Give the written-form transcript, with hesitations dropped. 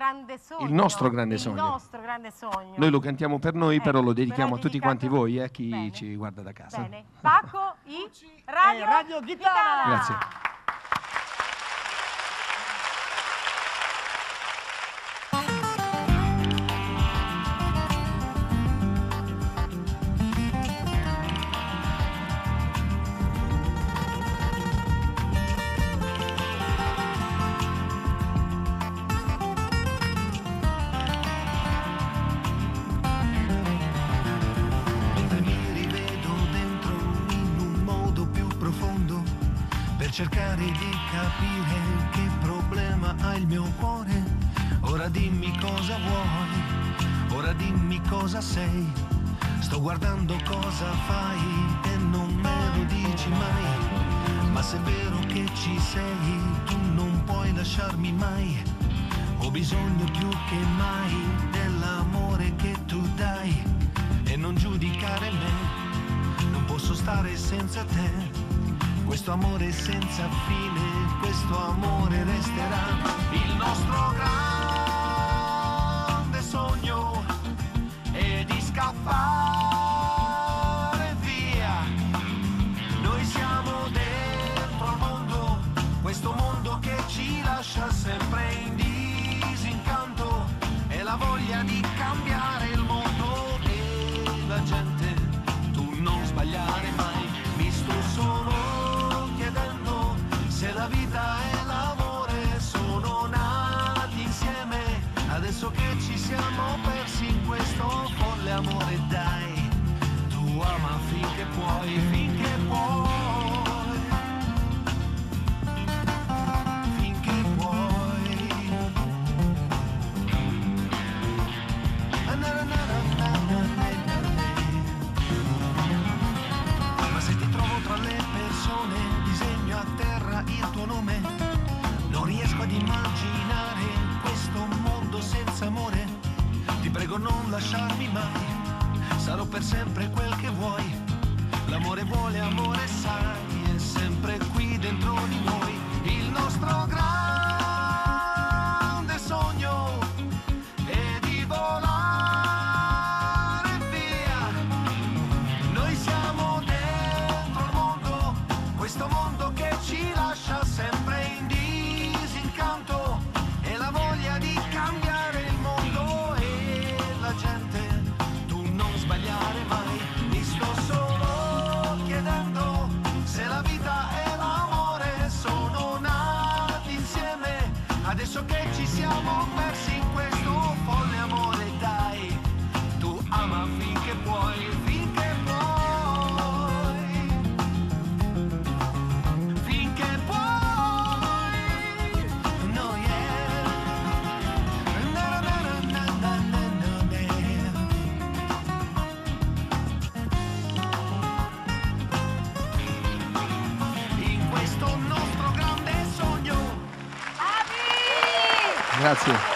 grande sogno. Il nostro grande sogno. Il nostro grande sogno. Noi lo cantiamo per noi, però lo dedichiamo a tutti dedicato... quanti voi, chi Bene. ci guarda da casa. Bene. Paco, Radio Gitana. Grazie. Cercare di capire che problema ha il mio cuore. Ora dimmi cosa vuoi, ora dimmi cosa sei. Sto guardando cosa fai e non me lo dici mai. Ma se è vero che ci sei, tu non puoi lasciarmi mai. Ho bisogno più che mai dell'amore che tu dai. E non giudicare me, non posso stare senza te. Questo amore senza fine, questo amore resterà. Il nostro grande sogno è di scappare via. Noi siamo dentro al mondo, questo mondo che ci lascia sempre in disincanto. E la voglia di cambiare il mondo e la gente, tu non sbagliare mai. Mi sto solo se la vita e l'amore sono nati insieme, adesso che ci siamo persi in questo folle amore, dai, tu ama finché puoi, finché puoi, finché puoi. Ma se ti trovo tra le persone, disegno a terra il tuo nome. Non riesco ad immaginare questo mondo senza amore. Ti prego non lasciarmi mai, sarò per sempre quel che vuoi. L'amore vuole amore, sai, è sempre qui dentro di noi. Il nostro grande sogno è di volare via. Noi siamo dentro al mondo, questo mondo che ci lascia sempre in disincanto, e la voglia di cambiare il mondo e la gente, tu non sbagliare mai. Mi sto solo chiedendo se la vita e l'amore sono nati insieme, adesso che ci siamo persi in questo folle amore, dai, tu ama finché puoi, finché puoi. Grazie.